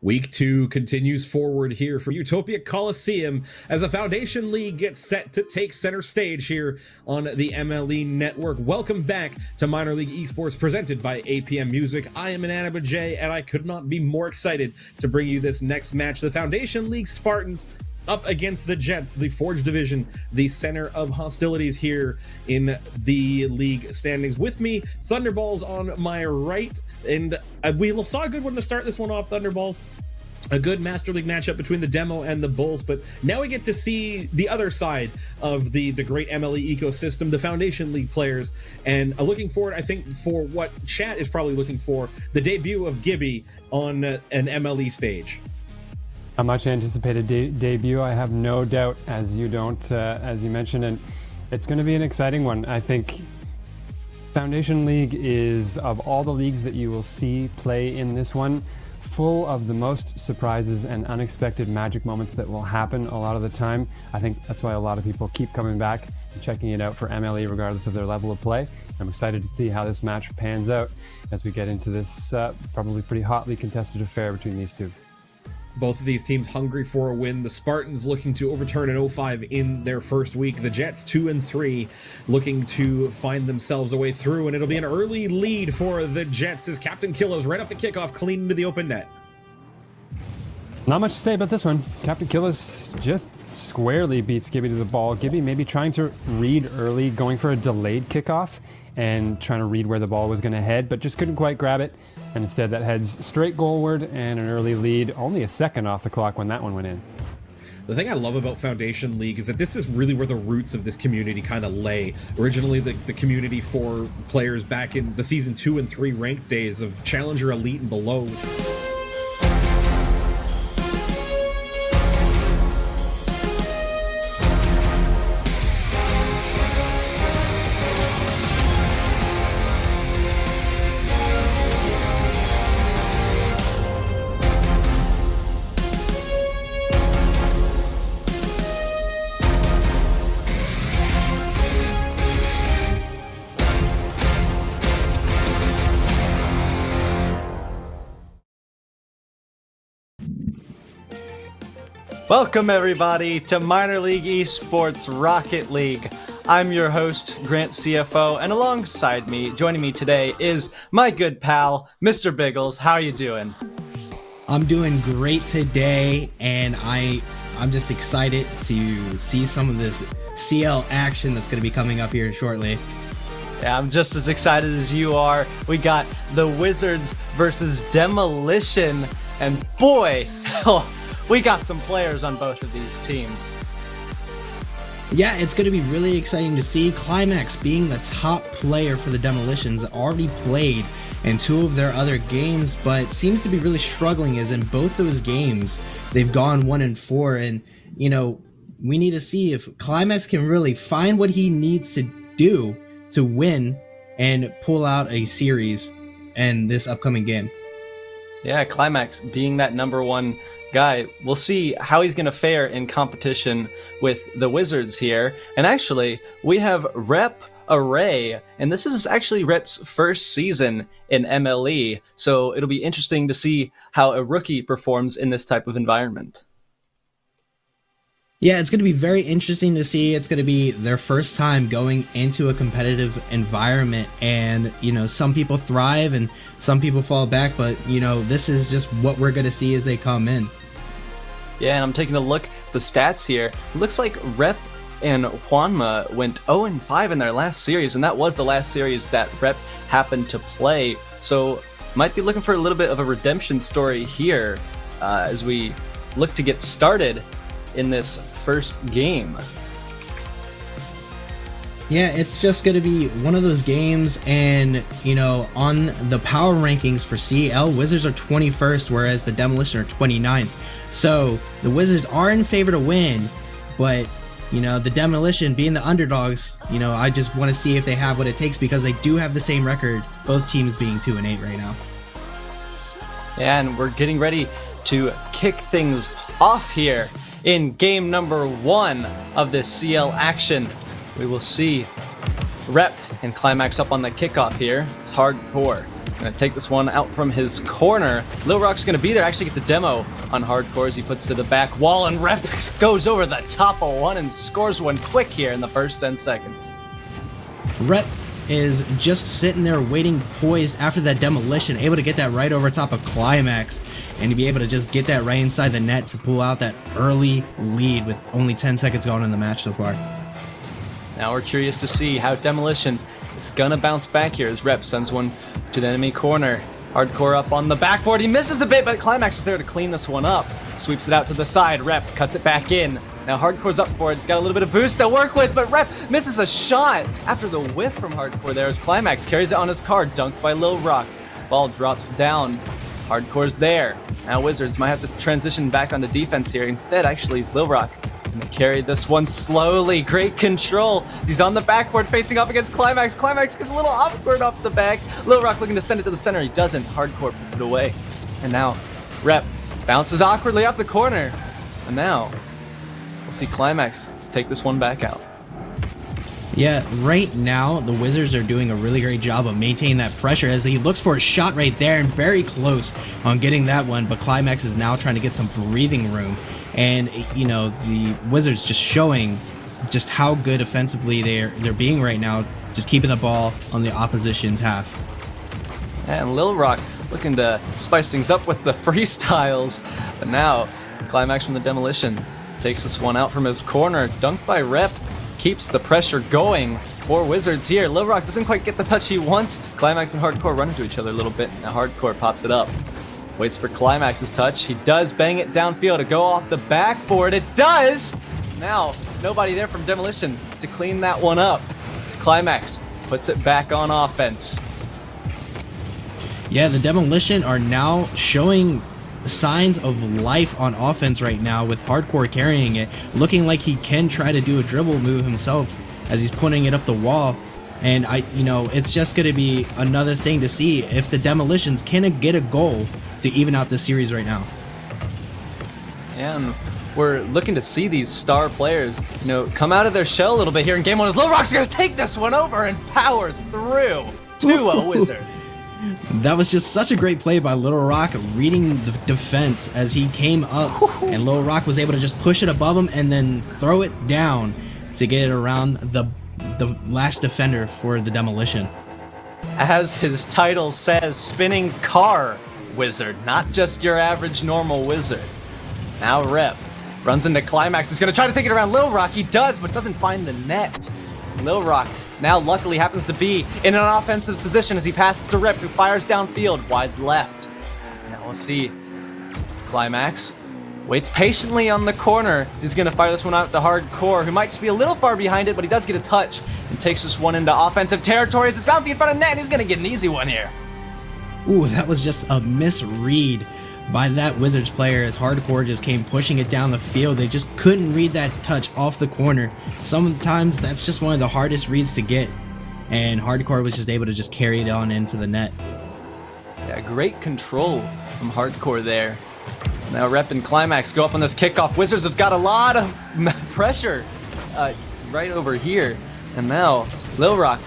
Week 2 continues forward here for Utopia Coliseum as a Foundation League gets set to take center stage here on the MLE Network. Welcome back to Minor League Esports presented by APM Music. I am Inanimate J, and I could not be more excited to bring you this next match. The Foundation League Spartans up against the Jets, the Forge Division, the center of hostilities here in the league standings. With me, Thunderballs on my right, and we saw a good one to start this one off, Thunderballs. A good Master League matchup between the Demo and the Bulls, but now we get to see the other side of the great MLE ecosystem, the Foundation League players, and looking forward, I think, for what chat is probably looking for, the debut of Gibby on an MLE stage. A much anticipated debut, I have no doubt, as you mentioned, and it's going to be an exciting one. I think Foundation League is, of all the leagues that you will see play in this one, full of the most surprises and unexpected magic moments that will happen a lot of the time. I think that's why a lot of people keep coming back and checking it out for MLE regardless of their level of play. I'm excited to see how this match pans out as we get into this probably pretty hotly contested affair between these two. Both of these teams hungry for a win. The Spartans looking to overturn an 0-5 in their first week. The Jets 2-3 looking to find themselves a way through, and it'll be an early lead for the Jets as Captain Killas right off the kickoff clean into the open net. Not much to say about this one. Captain Killas just squarely beats Gibby to the ball. Gibby maybe trying to read early, going for a delayed kickoff and trying to read where the ball was going to head, but just couldn't quite grab it. And instead that heads straight goalward and an early lead, only a second off the clock when that one went in. The thing I love about Foundation League is that this is really where the roots of this community kind of lay. Originally, the community for players back in the Season 2 and 3 ranked days of Challenger, Elite, and below. Welcome everybody to Minor League Esports Rocket League. I'm your host, Grant CFO, and alongside me, joining me today is my good pal, Mr. Biggles. How are you doing? I'm doing great today, and I'm just excited to see some of this CL action that's going to be coming up here shortly. Yeah, I'm just as excited as you are. We got the Wizards versus Demolition, and boy, we got some players on both of these teams. Yeah, it's going to be really exciting to see. Climax being the top player for the Demolitions already played in 2 of their other games, but seems to be really struggling as in both those games they've gone 1-4, and you know, we need to see if Climax can really find what he needs to do to win and pull out a series in this upcoming game. Yeah, Climax being that #1 guy. We'll see how he's going to fare in competition with the Wizards here. And actually, we have Rep Array, and this is actually Rep's first season in MLE, so it'll be interesting to see how a rookie performs in this type of environment. Yeah, it's going to be very interesting to see. It's going to be their first time going into a competitive environment, and you know, some people thrive and some people fall back, but you know, this is just what we're going to see as they come in. Yeah, and I'm taking a look at the stats here. It looks like Rep and Juanma went 0-5 in their last series, and that was the last series that Rep happened to play. So might be looking for a little bit of a redemption story here as we look to get started in this first game. Yeah, it's just going to be one of those games, and you know, on the power rankings for CL, Wizards are 21st, whereas the Demolition are 29th. So the Wizards are in favor to win, but you know, the Demolition being the underdogs, you know, I just want to see if they have what it takes, because they do have the same record, both teams being 2-8 right now. Yeah, and we're getting ready to kick things off here in game #1 of this CL action. We will see Rep and Climax up on the kickoff here. It's hardcore. Gonna take this one out from his corner. Lil Rock's gonna be there, actually gets a demo on Hardcore as he puts it to the back wall, and Rep goes over the top of one and scores one quick here in the first 10 seconds. Rep is just sitting there waiting poised after that demolition, able to get that right over top of Climax, and to be able to just get that right inside the net to pull out that early lead with only 10 seconds going in the match so far. Now we're curious to see how Demolition is gonna bounce back here as Rep sends one to the enemy corner. Hardcore up on the backboard, he misses a bit, but Climax is there to clean this one up. Sweeps it out to the side, Rep cuts it back in. Now Hardcore's up for it, he's got a little bit of boost to work with, but Rep misses a shot after the whiff from Hardcore there as Climax carries it on his card, dunked by Lil Rock. Ball drops down, Hardcore's there. Now Wizards might have to transition back onto defense here. Instead, actually, Lil Rock gonna carry this one slowly. Great control. He's on the backboard facing up against Climax. Climax gets a little awkward off the back. Lil Rock looking to send it to the center. He doesn't. Hardcore puts it away. And now Rep bounces awkwardly off the corner. And now we'll see Climax take this one back out. Yeah, right now the Wizards are doing a really great job of maintaining that pressure as he looks for a shot right there and very close on getting that one, but Climax is now trying to get some breathing room. And you know, the Wizards just showing just how good offensively they're being right now, just keeping the ball on the opposition's half. And Lil Rock looking to spice things up with the freestyles, but now Climax from the Demolition takes this one out from his corner, dunked by Rep, keeps the pressure going for Wizards here. Lil Rock doesn't quite get the touch he wants. Climax and Hardcore run into each other a little bit. Now Hardcore pops it up. Waits for Climax's touch. He does bang it downfield to go off the backboard. It does! Now, nobody there from Demolition to clean that one up. Climax puts it back on offense. Yeah, the Demolition are now showing signs of life on offense right now with Hardcore carrying it, looking like he can try to do a dribble move himself as he's putting it up the wall. And it's just going to be another thing to see if the Demolitions can get a goal to even out this series right now. And we're looking to see these star players, come out of their shell a little bit here in game one as Lil Rock's going to take this one over and power through to a Wizard. That was just such a great play by Lil Rock, reading the defense as he came up, and Lil Rock was able to just push it above him and then throw it down to get it around the last defender for the Demolition. As his title says, spinning car Wizard, not just your average normal Wizard. Now Rep runs into Climax, who's going to try to take it around Lil Rock. He does, but doesn't find the net. Lil Rock now luckily happens to be in an offensive position as he passes to Rep, who fires downfield wide left. Now we'll see Climax waits patiently on the corner. He's going to fire this one out to Hardcore, who might just be a little far behind it, but he does get a touch and takes this one into offensive territory as it's bouncing in front of net, and he's going to get an easy one here. Ooh, that was just a misread by that Wizards player as Hardcore just came pushing it down the field. They just couldn't read that touch off the corner. Sometimes that's just one of the hardest reads to get, and Hardcore was just able to just carry it on into the net. Yeah, great control from Hardcore there. So now Rep and Climax go up on this kickoff. Wizards have got a lot of pressure right over here, and now Lil Rock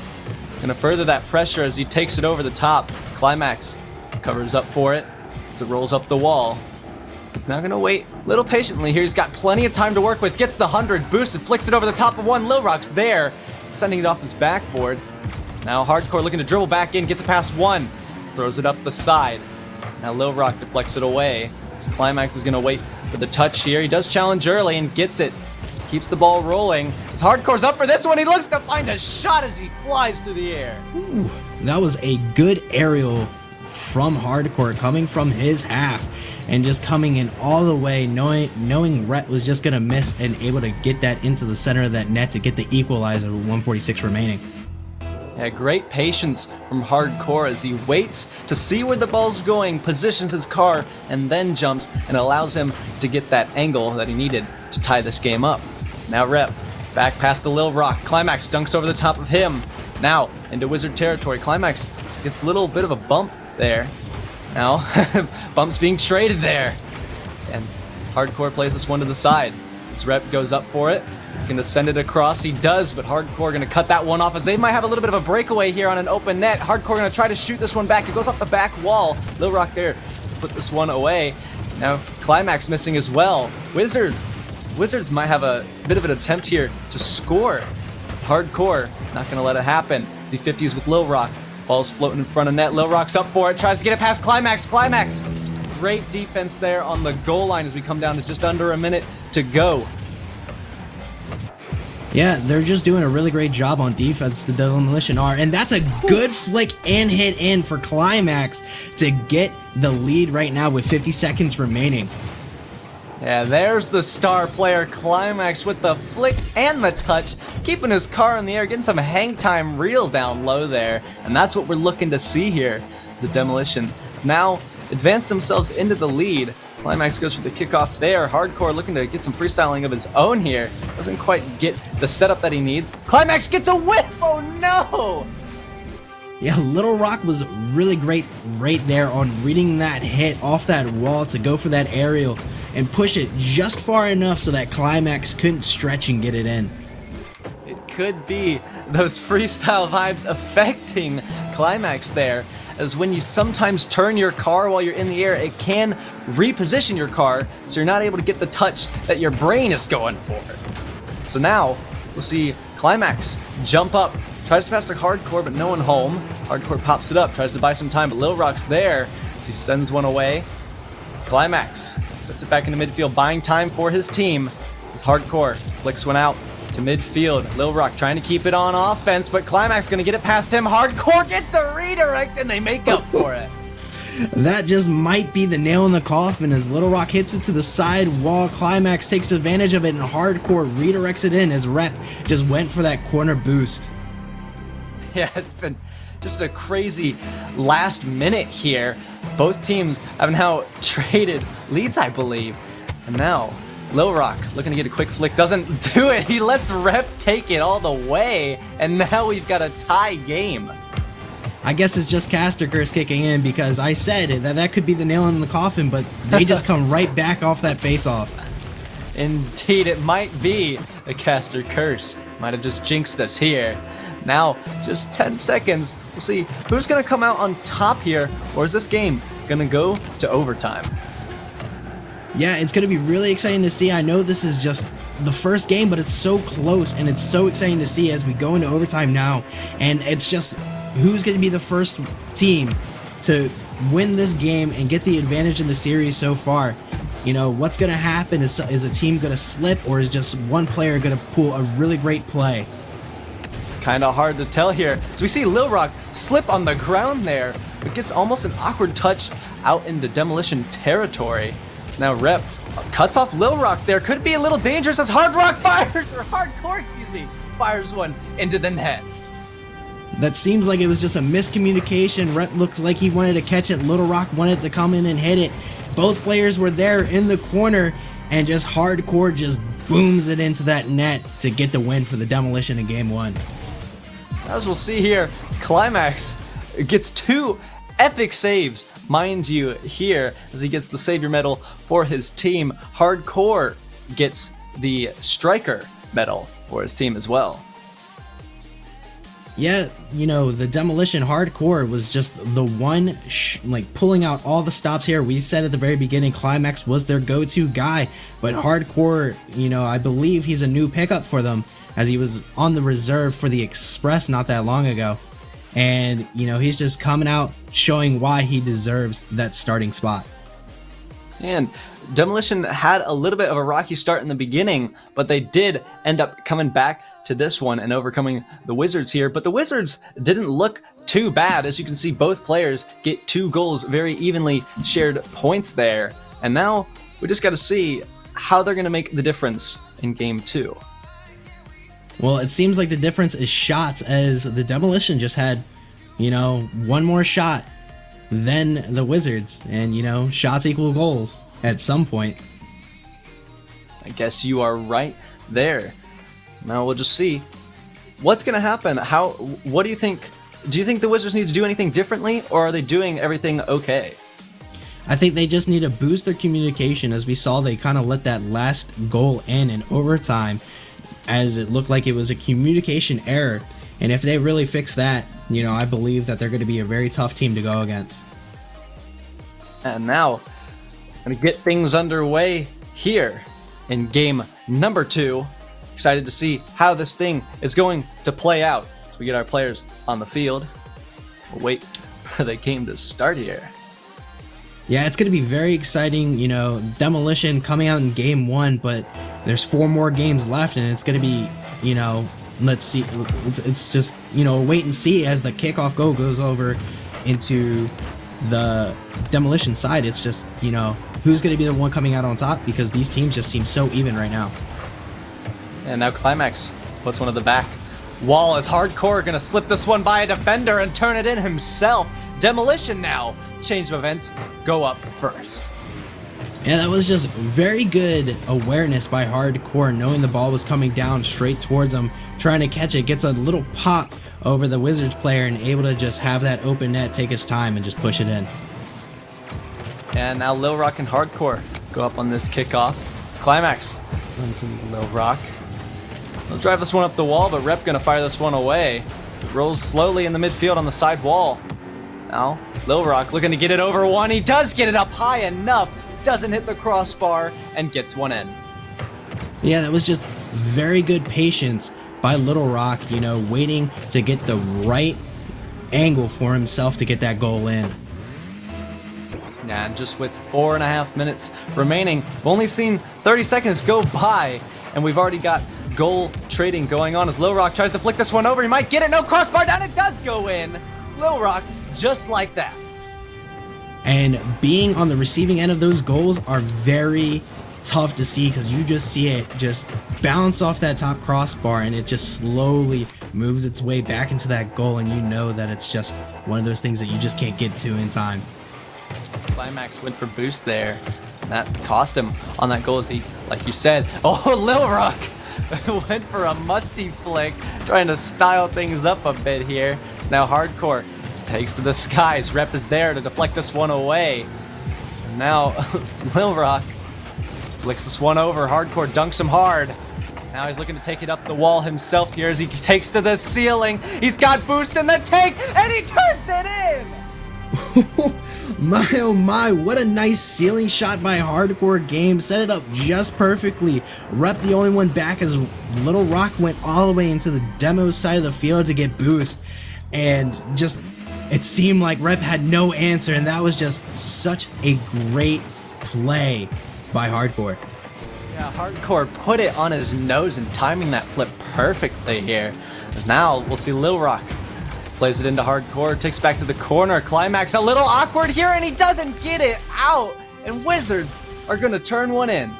gonna further that pressure as he takes it over the top. Climax covers up for it as it rolls up the wall. He's now gonna wait a little patiently here. He's got plenty of time to work with. Gets the 100 boost and flicks it over the top of one. Lil Rock's there, sending it off his backboard. Now Hardcore looking to dribble back in, gets it past one, throws it up the side. Now Lil Rock deflects it away. So Climax is gonna wait for the touch here. He does challenge early and gets it. Keeps the ball rolling. As Hardcore's up for this one, he looks to find a shot as he flies through the air. Ooh, that was a good aerial from Hardcore coming from his half and just coming in all the way, knowing Rhett was just gonna miss and able to get that into the center of that net to get the equalizer with 146 remaining. Yeah, great patience from Hardcore as he waits to see where the ball's going, positions his car, and then jumps and allows him to get that angle that he needed to tie this game up. Now Rep, back past the Lil Rock. Climax dunks over the top of him. Now into Wizard territory. Climax gets a little bit of a bump there. Now, bumps being traded there. And Hardcore plays this one to the side. As Rep goes up for it. Gonna send it across. He does, but Hardcore gonna cut that one off as they might have a little bit of a breakaway here on an open net. Hardcore gonna try to shoot this one back. It goes off the back wall. Lil Rock there put this one away. Now Climax missing as well. Wizards might have a bit of an attempt here to score. Hardcore not gonna let it happen. Z50s with Lil Rock. Ball's floating in front of net. Lil Rock's up for it. Tries to get it past Climax. Climax! Great defense there on the goal line as we come down to just under a minute to go. Yeah, they're just doing a really great job on defense, the Demolition are, and that's a good flick and hit in for Climax to get the lead right now with 50 seconds remaining. Yeah, there's the star player Climax with the flick and the touch, keeping his car in the air, getting some hang time real down low there, and that's what we're looking to see here. The Demolition now advance themselves into the lead. Climax goes for the kickoff there. Hardcore looking to get some freestyling of his own here. Doesn't quite get the setup that he needs. Climax gets a whiff! Oh no! Yeah, Little Rock was really great right there on reading that hit off that wall to go for that aerial and push it just far enough so that Climax couldn't stretch and get it in. It could be those freestyle vibes affecting Climax there, as when you sometimes turn your car while you're in the air, it can reposition your car so you're not able to get the touch that your brain is going for. So now we'll see Climax jump up, tries to pass to Hardcore, but no one home. Hardcore pops it up, tries to buy some time, but Lil Rock's there as he sends one away. Climax puts it back into midfield, buying time for his team. As Hardcore flicks one out to midfield. Lil Rock trying to keep it on offense, but Climax gonna get it past him. Hardcore gets a redirect and they make up for it. That just might be the nail in the coffin as Little Rock hits it to the side wall. Climax takes advantage of it and Hardcore redirects it in as Rep just went for that corner boost. Yeah, it's been just a crazy last minute here. Both teams have now traded leads, I believe. And now Lil Rock looking to get a quick flick, doesn't do it. He lets Rep take it all the way, and now we've got a tie game. I guess it's just Caster Curse kicking in because I said that could be the nail in the coffin, but they just come right back off that face-off. Indeed, it might be the Caster Curse. Might have just jinxed us here. Now, just 10 seconds. We'll see who's going to come out on top here, or is this game going to go to overtime? Yeah, it's going to be really exciting to see. I know this is just the first game, but it's so close, and it's so exciting to see as we go into overtime now. And it's just who's going to be the first team to win this game and get the advantage in the series so far. You know, what's going to happen? Is a team going to slip, or is just one player going to pull a really great play? It's kind of hard to tell here. So we see Lil Rock slip on the ground there, but gets almost an awkward touch out into Demolition territory. Now Rep cuts off Lil Rock there. Could be a little dangerous as Hardcore, fires one into the net. That seems like it was just a miscommunication. Rep looks like he wanted to catch it. Little Rock wanted to come in and hit it. Both players were there in the corner, and just Hardcore just booms it into that net to get the win for the Demolition in Game 1. As we'll see here, Climax gets 2 epic saves, mind you, here as he gets the Savior medal for his team. Hardcore gets the Striker medal for his team as well. Yeah, you know, the Demolition Hardcore was just the one pulling out all the stops here. We said at the very beginning Climax was their go-to guy, but Hardcore, you know, I believe he's a new pickup for them as he was on the reserve for the Express not that long ago. And, you know, he's just coming out showing why he deserves that starting spot. And Demolition had a little bit of a rocky start in the beginning, but they did end up coming back to this one and overcoming the Wizards here. But the Wizards didn't look too bad. As you can see, both players get 2 goals, very evenly shared points there. And now we just got to see how they're going to make the difference in Game 2. Well, it seems like the difference is shots, as the Demolition just had, you know, one more shot than the Wizards. And, you know, shots equal goals at some point. I guess you are right there. Now we'll just see what's going to happen. What do you think? Do you think the Wizards need to do anything differently, or are they doing everything okay? I think they just need to boost their communication. As we saw, they kind of let that last goal in overtime, as it looked like it was a communication error. And if they really fix that, you know, I believe that they're going to be a very tough team to go against. And now, going to get things underway here in game number 2. Excited to see how this thing is going to play out. So we get our players on the field. We'll wait for the game to start here. Yeah, it's going to be very exciting. You know, Demolition coming out in game 1, but there's 4 more games left, and it's going to be, you know, let's see. It's just, you know, wait and see as the kickoff goal goes over into the Demolition side. It's just, you know, who's going to be the one coming out on top, because these teams just seem so even right now. And now Climax puts one at the back. Wall is hardcore, gonna slip this one by a defender and turn it in himself. Demolition now, change of events, go up first. Yeah, that was just very good awareness by Hardcore, knowing the ball was coming down straight towards him, trying to catch it, gets a little pop over the Wizards player and able to just have that open net, take his time and just push it in. And now Lil Rock and Hardcore go up on this kickoff. Climax runs into Lil Rock. They'll drive this one up the wall, but Rep gonna fire this one away. Rolls slowly in the midfield on the side wall. Now, Lil Rock looking to get it over one. He does get it up high enough. Doesn't hit the crossbar and gets one in. Yeah, that was just very good patience by Little Rock, you know, waiting to get the right angle for himself to get that goal in. And just with 4.5 minutes remaining, we've only seen 30 seconds go by, and we've already got goal trading going on as Lil Rock tries to flick this one over. He might get it. No, crossbar down. It does go in. Lil Rock, just like that. And being on the receiving end of those goals are very tough to see, because you just see it just bounce off that top crossbar and it just slowly moves its way back into that goal, and you know that it's just one of those things that you just can't get to in time. Climax went for boost there. That cost him on that goal as he, like you said, oh, Lil Rock went for a musty flick, trying to style things up a bit here. Now Hardcore takes to the skies. Rep is there to deflect this one away. And now Lil Rock flicks this one over. Hardcore dunks him hard. Now he's looking to take it up the wall himself here as he takes to the ceiling. He's got boost in the tank, and he turns it in! My oh my, what a nice ceiling shot by Hardcore Game. Set it up just perfectly. Rep the only one back as Little Rock went all the way into the demo side of the field to get boost. And just, it seemed like Rep had no answer, and that was just such a great play by Hardcore. Yeah, Hardcore put it on his nose and timing that flip perfectly here. As now we'll see Lil Rock plays it into Hardcore, takes back to the corner. Climax a little awkward here, and he doesn't get it out. And Wizards are going to turn one in.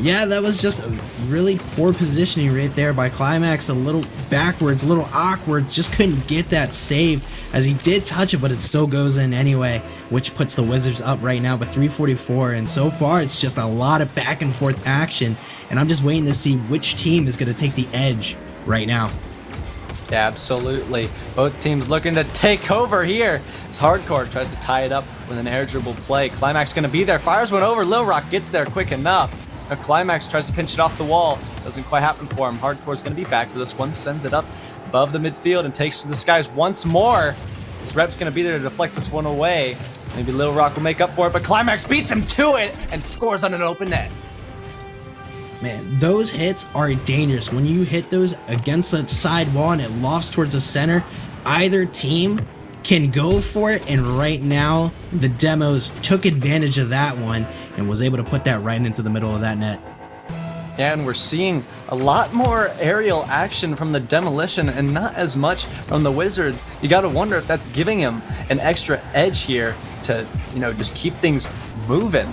Yeah, that was just a really poor positioning right there by Climax. A little backwards, a little awkward. Just couldn't get that save, as he did touch it, but it still goes in anyway, which puts the Wizards up right now with 3:44. And so far, it's just a lot of back and forth action. And I'm just waiting to see which team is going to take the edge right now. Yeah, absolutely. Both teams looking to take over here. As Hardcore tries to tie it up with an air dribble play. Climax going to be there. Fires one over. Lil Rock gets there quick enough. Now Climax tries to pinch it off the wall. Doesn't quite happen for him. Hardcore's going to be back for this one. Sends it up above the midfield and takes to the skies once more. His Rep's going to be there to deflect this one away. Maybe Lil Rock will make up for it, but Climax beats him to it and scores on an open net. Man, those hits are dangerous. When you hit those against that side wall and it lofts towards the center, either team can go for it, and right now the Demos took advantage of that one and was able to put that right into the middle of that net. Yeah, and we're seeing a lot more aerial action from the Demolition and not as much from the Wizards. You got to wonder if that's giving him an extra edge here to, you know, just keep things moving.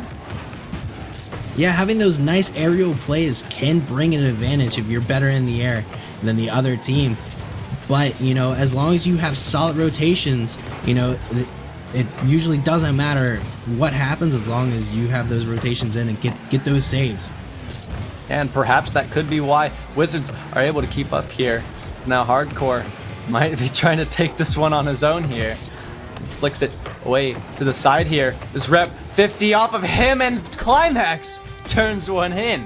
Yeah, having those nice aerial plays can bring an advantage if you're better in the air than the other team. But, you know, as long as you have solid rotations, you know, it usually doesn't matter what happens as long as you have those rotations in and get those saves. And perhaps that could be why Wizards are able to keep up here. Now Hardcore might be trying to take this one on his own here. flicks it away to the side here. This rep 50 off of him, and Climax turns one in.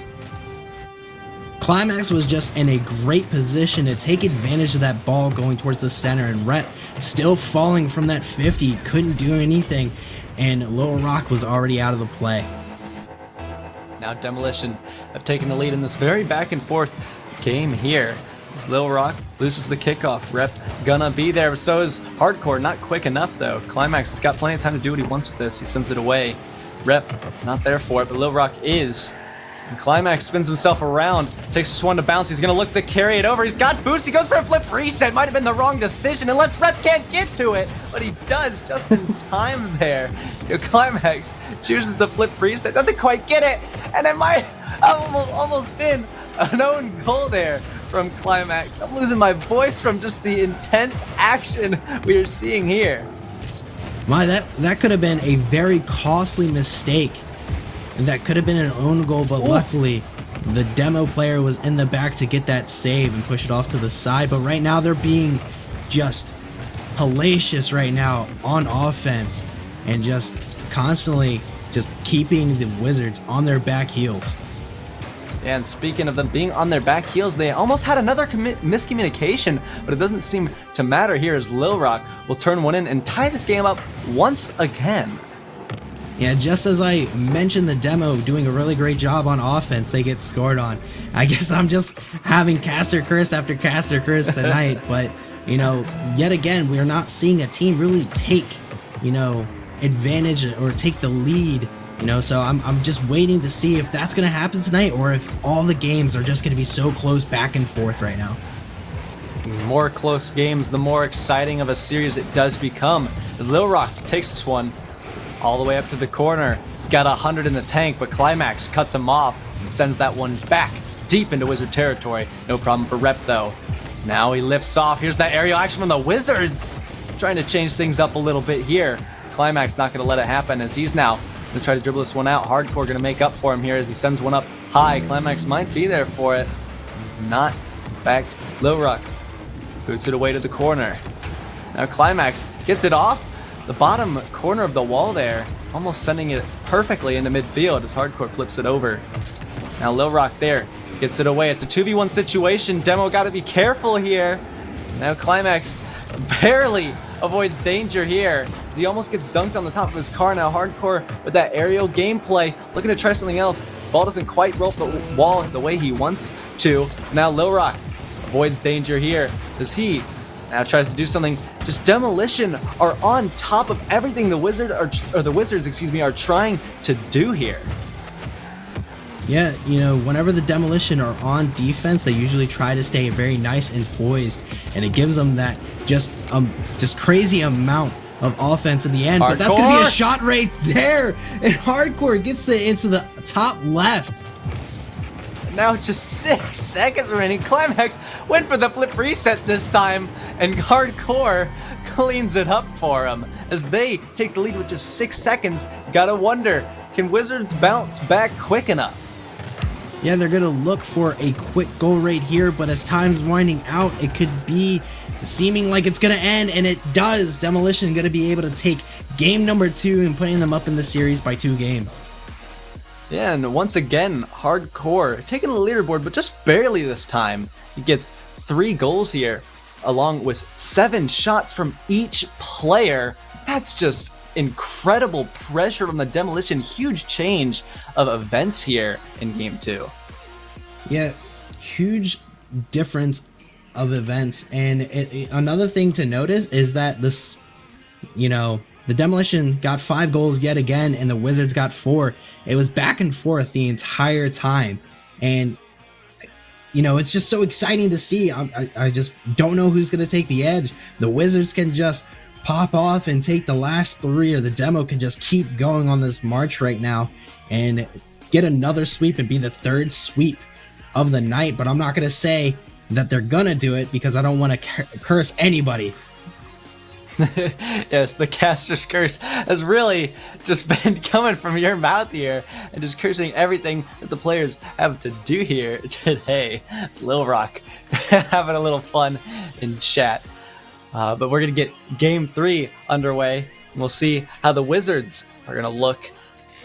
Climax was just in a great position to take advantage of that ball going towards the center, and Rep still falling from that 50, couldn't do anything, and Little Rock was already out of the play. Now Demolition have taken the lead in this very back and forth game here. As Little Rock loses the kickoff, Rep gonna be there, but so is Hardcore. Not quick enough though. Climax has got plenty of time to do what he wants with this. He sends it away. Rep not there for it, but Little Rock is. And Climax spins himself around, takes this one to bounce. He's gonna look to carry it over. He's got boost. He goes for a flip reset. Might have been the wrong decision, unless Rep can't get to it, but he does just in time there. Climax chooses the flip reset, doesn't quite get it, and it might have almost been an own goal there from Climax. I'm losing my voice from just the intense action we are seeing here. My, that could have been a very costly mistake. And that could have been an own goal, but luckily the demo player was in the back to get that save and push it off to the side. But right now they're being just hellacious right now on offense and just constantly just keeping the Wizards on their back heels. Yeah, and speaking of them being on their back heels, they almost had another miscommunication, but it doesn't seem to matter here as Lil Rock will turn one in and tie this game up once again. Yeah, just as I mentioned the demo doing a really great job on offense, they get scored on. I guess I'm just having caster curse after caster curse tonight, but, you know, yet again, we are not seeing a team really take, you know, advantage or take the lead, you know, so I'm just waiting to see if that's going to happen tonight or if all the games are just going to be so close back and forth right now. The more close games, the more exciting of a series it does become. As Lil Rock takes this one all the way up to the corner. He's got 100 in the tank, but Climax cuts him off and sends that one back deep into Wizard territory. No problem for Rep though. Now he lifts off. Here's that aerial action from the Wizards. Trying to change things up a little bit here. Climax not going to let it happen as he's now going to try to dribble this one out. Hardcore going to make up for him here as he sends one up high. Climax might be there for it. He's not. In fact, Lil Rock boots it away to the corner. Now Climax gets it off the bottom corner of the wall there, almost sending it perfectly into midfield as Hardcore flips it over. Now Lil Rock there gets it away. It's a 2v1 situation. Demo got to be careful here. Now Climax barely avoids danger here as he almost gets dunked on the top of his car. Now Hardcore with that aerial gameplay, looking to try something else. Ball doesn't quite roll up the wall the way he wants to. Now Lil Rock avoids danger here as he now tries to do something. Just Demolition are on top of everything the Wizards are trying to do here. Yeah, you know, whenever the Demolition are on defense, they usually try to stay very nice and poised, and it gives them that just crazy amount of offense in the end. Hardcore. But that's gonna be a shot right there, and Hardcore gets it into the top left. Now just 6 seconds remaining. Climax went for the flip reset this time, and Hardcore cleans it up for him as they take the lead with just 6 seconds. Gotta wonder, can Wizards bounce back quick enough? Yeah, they're gonna look for a quick goal right here, but as time's winding out, it could be seeming like it's gonna end, and it does. Demolition gonna be able to take game number 2 and putting them up in the series by 2 games. Yeah, and once again, Hardcore taking the leaderboard, but just barely this time. He gets 3 goals here, along with 7 shots from each player. That's just incredible pressure from the Demolition. Huge change of events here in Game 2. Yeah, huge difference of events. And another thing to notice is that this, you know, the Demolition got 5 goals yet again, and the Wizards got 4. It was back and forth the entire time. And, you know, it's just so exciting to see. I just don't know who's going to take the edge. The Wizards can just pop off and take the last 3, or the Demo can just keep going on this march right now and get another sweep and be the 3rd sweep of the night. But I'm not going to say that they're going to do it because I don't want to curse anybody. Yes, the caster's curse has really just been coming from your mouth here and just cursing everything that the players have to do here today. It's Lil Rock having a little fun in chat. But we're going to get game 3 underway, and we'll see how the Wizards are going to look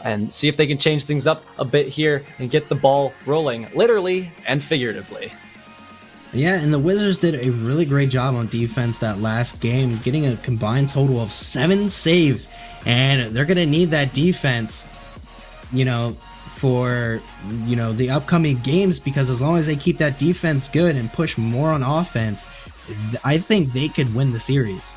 and see if they can change things up a bit here and get the ball rolling, literally and figuratively. Yeah, and the Wizards did a really great job on defense that last game, getting a combined total of 7 saves, and they're going to need that defense, for, the upcoming games, because as long as they keep that defense good and push more on offense, I think they could win the series.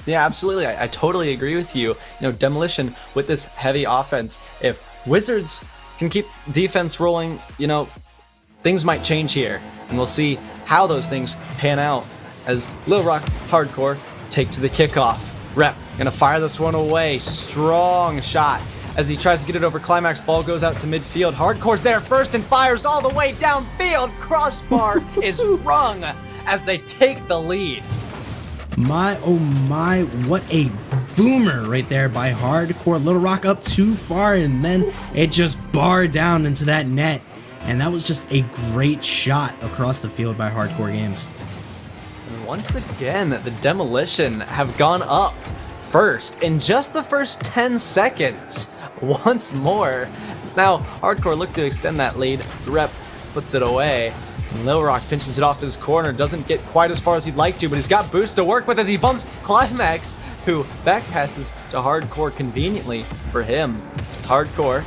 Yeah, absolutely. I totally agree with you. Demolition with this heavy offense, if Wizards can keep defense rolling, things might change here, and we'll see how those things pan out as Lil Rock Hardcore take to the kickoff. Rep gonna fire this one away. Strong shot as he tries to get it over Climax. Ball goes out to midfield. Hardcore's there first and fires all the way downfield. Crossbar is rung as they take the lead. My, oh my, what a boomer right there by Hardcore. Little Rock up too far, and then it just barred down into that net. And that was just a great shot across the field by Hardcore Games. And once again, the Demolition have gone up first in just the first 10 seconds. Once more. As now Hardcore look to extend that lead. Rep puts it away. And Lil Rock pinches it off his corner. Doesn't get quite as far as he'd like to, but he's got boost to work with as he bumps Climax, who back passes to Hardcore conveniently for him. It's Hardcore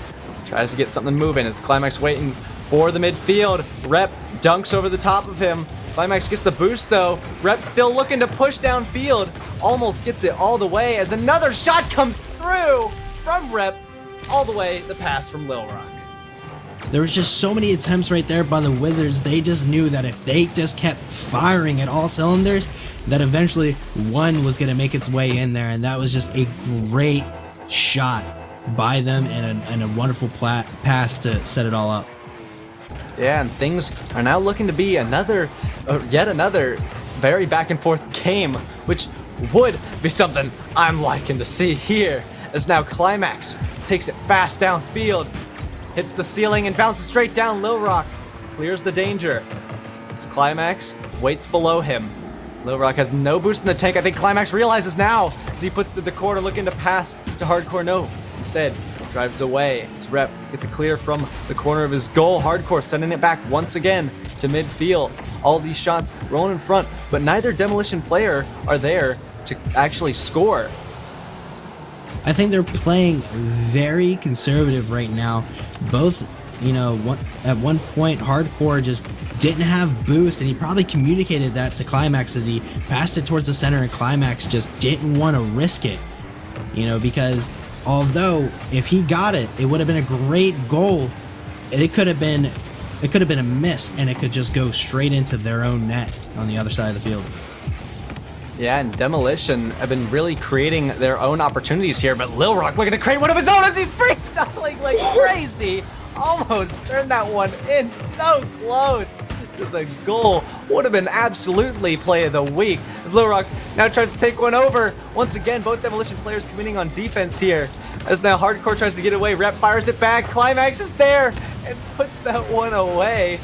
tries to get something moving. It's Climax waiting for the midfield. Rep dunks over the top of him. Climax gets the boost though. Rep still looking to push downfield. Almost gets it all the way as another shot comes through from Rep. All the way the pass from Lil Rock. There was just so many attempts right there by the Wizards. They just knew that if they just kept firing at all cylinders, that eventually one was going to make its way in there. And that was just a great shot by them and a wonderful pass to set it all up. Yeah, and things are now looking to be yet another very back and forth game, which would be something I'm liking to see here. As now Climax takes it fast downfield, hits the ceiling and bounces straight down. Lil Rock clears the danger. As Climax waits below him. Lil Rock has no boost in the tank. I think Climax realizes now as he puts it to the corner looking to pass to Hardcore. No, instead drives away. His Rep gets it clear from the corner of his goal. Hardcore sending it back once again to midfield. All these shots rolling in front, but neither Demolition player are there to actually score. I think they're playing very conservative right now. Both, at one point, Hardcore just didn't have boost, and he probably communicated that to Climax as he passed it towards the center, and Climax just didn't want to risk it, because although if he got it, it would have been a great goal. It could have been a miss, and it could just go straight into their own net on the other side of the field. Yeah, and Demolition have been really creating their own opportunities here, but Lil Rock looking to create one of his own as he's freestyling like crazy. Almost turned that one in, so close to the goal. Would have been absolutely play of the week. As Lil Rock now tries to take one over. Once again, both Demolition players committing on defense here. As now Hardcore tries to get away, Rep fires it back. Climax is there and puts that one away.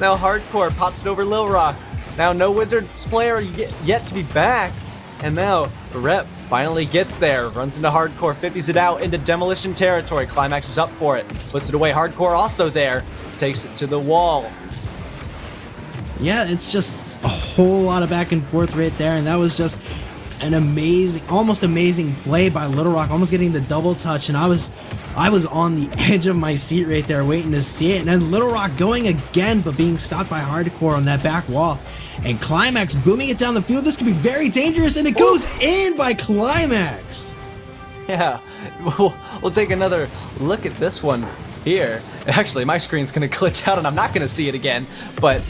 Now Hardcore pops it over Lil Rock. Now no Wizards player yet to be back. And now Rep finally gets there. Runs into Hardcore, 50s it out into Demolition territory. Climax is up for it. Puts it away. Hardcore also there. Takes it to the wall. Yeah, it's just a whole lot of back and forth right there. And that was just an almost amazing play by Little Rock, almost getting the double touch. And I was on the edge of my seat right there waiting to see it. And then Little Rock going again, but being stopped by Hardcore on that back wall. And Climax booming it down the field. This could be very dangerous, and it goes in by Climax. Yeah, we'll take another look at this one here. Actually, my screen's going to glitch out, and I'm not going to see it again. But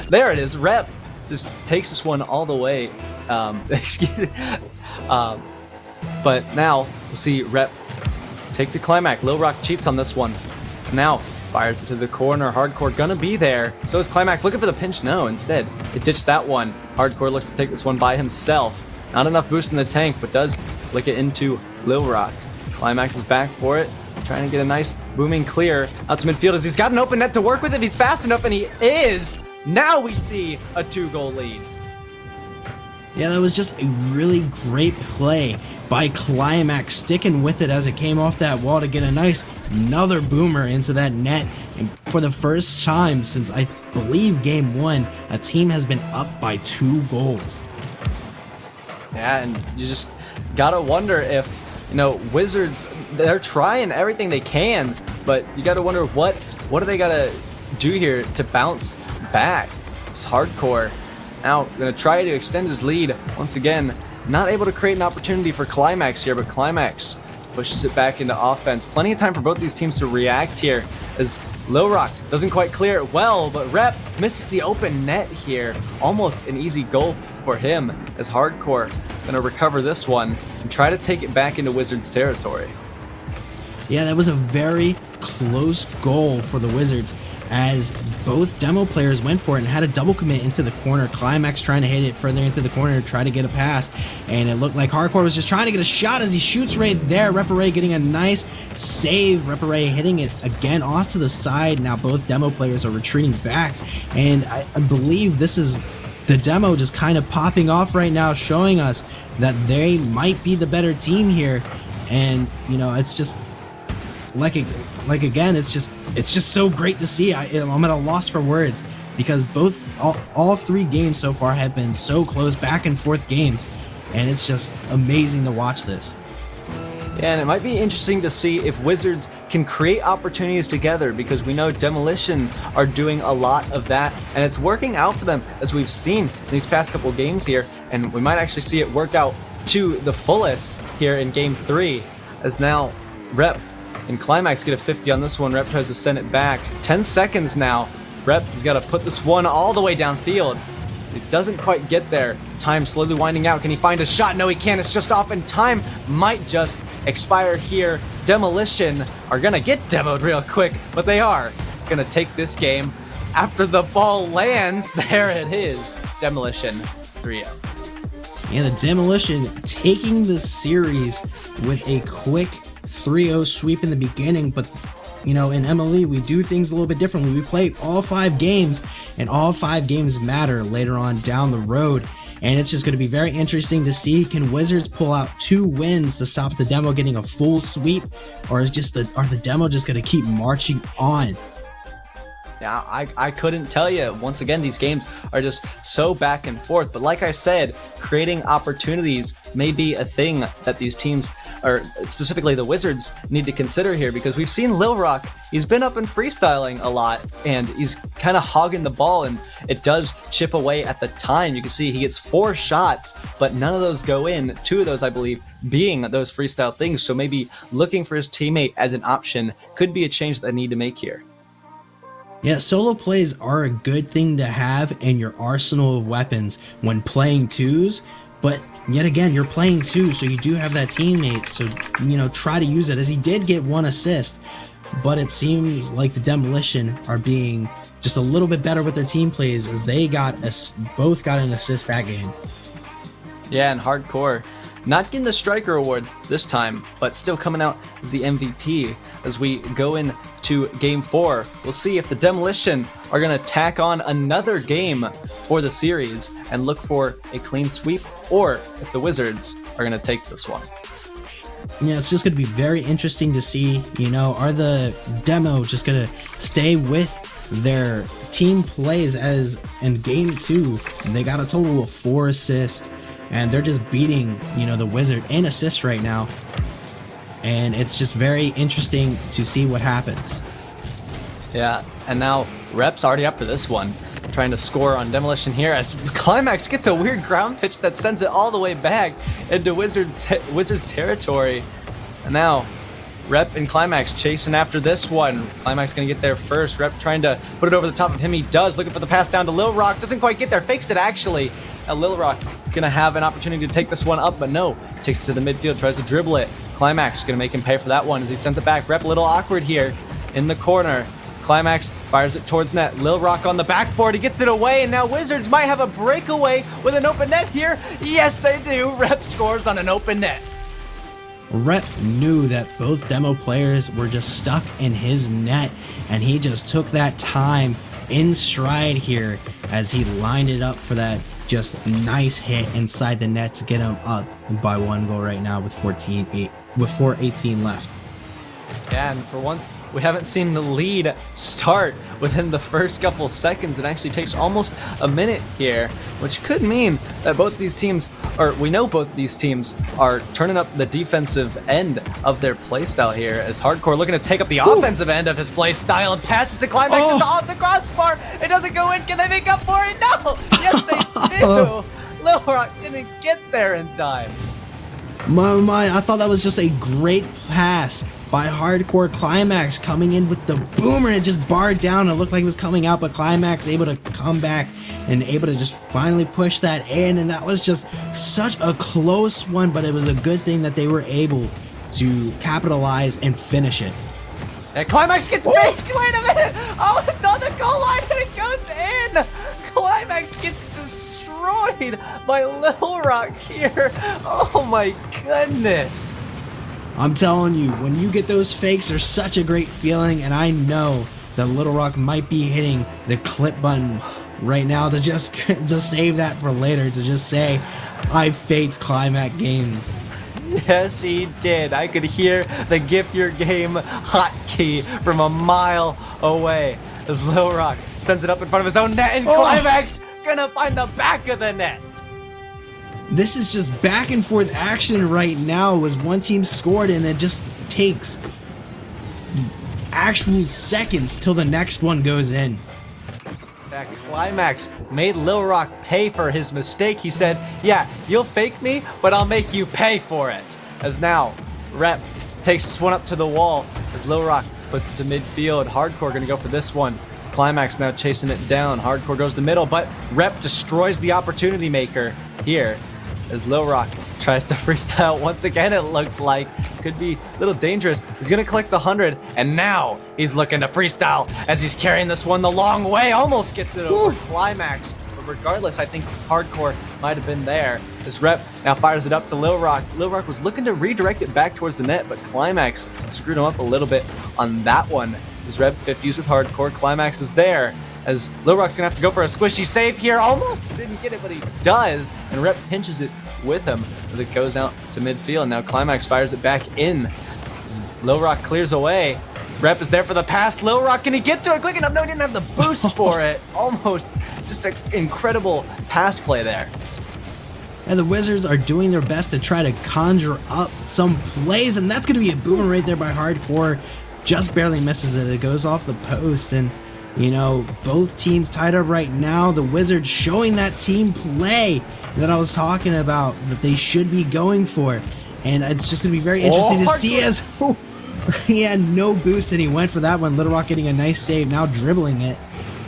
there it is. Rep just takes this one all the way. Excuse me. But now we'll see Rep take the Climax. Lil Rock cheats on this one. Now fires it to the corner. Hardcore gonna be there. So is Climax looking for the pinch? No, instead it ditched that one. Hardcore looks to take this one by himself. Not enough boost in the tank, but does flick it into Lil Rock. Climax is back for it, trying to get a nice booming clear out to midfield as he's got an open net to work with if he's fast enough, and he is. Now we see a 2-goal lead. Yeah, that was just a really great play by Climax, sticking with it as it came off that wall to get a nice another boomer into that net. And for the first time since I believe game 1, a team has been up by 2 goals. Yeah, and you just gotta wonder if, Wizards, they're trying everything they can, but you gotta wonder what do they gotta do here to bounce back. It's hardcore. Now, gonna try to extend his lead once again. Not able to create an opportunity for Climax here, but Climax pushes it back into offense. Plenty of time for both these teams to react here as Lil Rock doesn't quite clear it well, but Rep misses the open net here. Almost an easy goal for him as Hardcore gonna recover this one and try to take it back into Wizards territory. Yeah, that was a very close goal for the Wizards as both demo players went for it and had a double commit into the corner. Climax trying to hit it further into the corner to try to get a pass, and it looked like Hardcore was just trying to get a shot as he shoots right there. Repare getting a nice save. Repare hitting it again off to the side. Now both demo players are retreating back, and I believe this is the demo just kind of popping off right now, showing us that they might be the better team here. And it's just like again, it's just so great to see. I'm at a loss for words because all 3 games so far have been so close, back and forth games, and it's just amazing to watch this. Yeah, and it might be interesting to see if Wizards can create opportunities together, because we know Demolition are doing a lot of that, and it's working out for them as we've seen in these past couple games here, and we might actually see it work out to the fullest here in game 3, as now Rep and Climax get a 50 on this one. Rep tries to send it back. 10 seconds now. Rep has got to put this one all the way downfield. It doesn't quite get there. Time slowly winding out. Can he find a shot? No, he can't. It's just off, and time might just expire here. Demolition are going to get demoed real quick, but they are going to take this game after the ball lands. There it is. Demolition 3-0. Yeah, the Demolition taking the series with a quick 3-0 sweep in the beginning, but in MLE we do things a little bit differently. We play all 5 games, and all 5 games matter later on down the road, and it's just going to be very interesting to see, can Wizards pull out 2 wins to stop the demo getting a full sweep, or are the demo just going to keep marching on? Yeah, I couldn't tell you. Once again, these games are just so back and forth. But like I said, creating opportunities may be a thing that these teams, or specifically the Wizards, need to consider here, because we've seen Lil Rock, he's been up and freestyling a lot, and he's kind of hogging the ball, and it does chip away at the time. You can see he gets 4 shots, but none of those go in. 2 of those, I believe, being those freestyle things. So maybe looking for his teammate as an option could be a change that I need to make here. Yeah, solo plays are a good thing to have in your arsenal of weapons when playing 2s, but yet again, you're playing 2, so you do have that teammate, so, try to use it, as he did get 1 assist, but it seems like the Demolition are being just a little bit better with their team plays, as they both got an assist that game. Yeah, and Hardcore not getting the striker award this time, but still coming out as the MVP. As we go into game 4, we'll see if the Demolition are going to tack on another game for the series and look for a clean sweep, or if the Wizards are going to take this one. Yeah, it's just going to be very interesting to see, are the demo just going to stay with their team plays, as in game 2, they got a total of 4 assists, and they're just beating, the Wizard in assists right now. And it's just very interesting to see what happens. Yeah, and now Rep's already up for this one, trying to score on Demolition here, as Climax gets a weird ground pitch that sends it all the way back into Wizards territory. And now Rep and Climax chasing after this one. Climax gonna get there first. Rep trying to put it over the top of him. He does, looking for the pass down to Lil Rock. Doesn't quite get there, fakes it actually. Now Lil Rock is gonna have an opportunity to take this one up, but no, takes it to the midfield, tries to dribble it. Climax gonna make him pay for that one as he sends it back. Rep a little awkward here in the corner. Climax fires it towards net. Lil Rock on the backboard, he gets it away, and now Wizards might have a breakaway with an open net here. Yes, they do. Rep scores on an open net. Rep knew that both demo players were just stuck in his net, and he just took that time in stride here as he lined it up for that just nice hit inside the net to get him up by 1 goal right now with 4:18 left. Yeah, and for once, we haven't seen the lead start within the first couple seconds. It actually takes almost a minute here, which could mean that both these teams, or we know both these teams, are turning up the defensive end of their playstyle here, as Hardcore looking to take up the offensive end of his playstyle and passes to Climax. It's off the crossbar. It doesn't go in. Can they make up for it? No! Yes, they do! Little Rock didn't get there in time. My, I thought that was just a great pass by Hardcore. Climax coming in with the boomer, and it just barred down. It looked like it was coming out, but Climax able to come back and able to just finally push that in, and that was just such a close one, but it was a good thing that they were able to capitalize and finish it. And Climax gets baked! Wait a minute! Oh, it's on the goal line and it goes in! Climax gets destroyed by Little Rock here. Oh my goodness. I'm telling you, when you get those fakes, there's such a great feeling, and I know that Little Rock might be hitting the clip button right now to just save that for later, to just say, I faked Climax games. Yes, he did. I could hear the gift your game hotkey from a mile away as Lil Rock sends it up in front of his own net, and Climax gonna find the back of the net. This is just back and forth action right now as one team scored, and it just takes actual seconds till the next one goes in. That Climax made Lil Rock pay for his mistake. He said, yeah, you'll fake me, but I'll make you pay for it. As now, Rep takes this one up to the wall as Lil Rock puts it to midfield. Hardcore gonna go for this one. It's Climax now chasing it down. Hardcore goes to middle, but Rep destroys the opportunity maker here as Lil Rock tries to freestyle once again. It looked like could be a little dangerous. He's gonna collect the 100, and now he's looking to freestyle as he's carrying this one the long way. Almost gets it over Climax, but regardless, I think Hardcore might have been there. This Rep now fires it up to Lil Rock. Lil Rock was looking to redirect it back towards the net, but Climax screwed him up a little bit on that one. This Rep 50s with Hardcore. Climax is there as Lil Rock's gonna have to go for a squishy save here. Almost didn't get it, but he does, and Rep pinches it with him as it goes out to midfield. Now Climax fires it back in. Lil Rock clears away. Rep is there for the pass. Lil Rock, can he get to it quick enough? No, he didn't have the boost for it. Almost just an incredible pass play there. And the Wizards are doing their best to try to conjure up some plays, and that's going to be a boomer right there by Hardcore. Just barely misses it. It goes off the post, and you know, both teams tied up right now. The Wizards showing that team play that I was talking about that they should be going for, and it's just going to be very interesting to see as he had no boost and he went for that one. Little Rock getting a nice save, now dribbling it,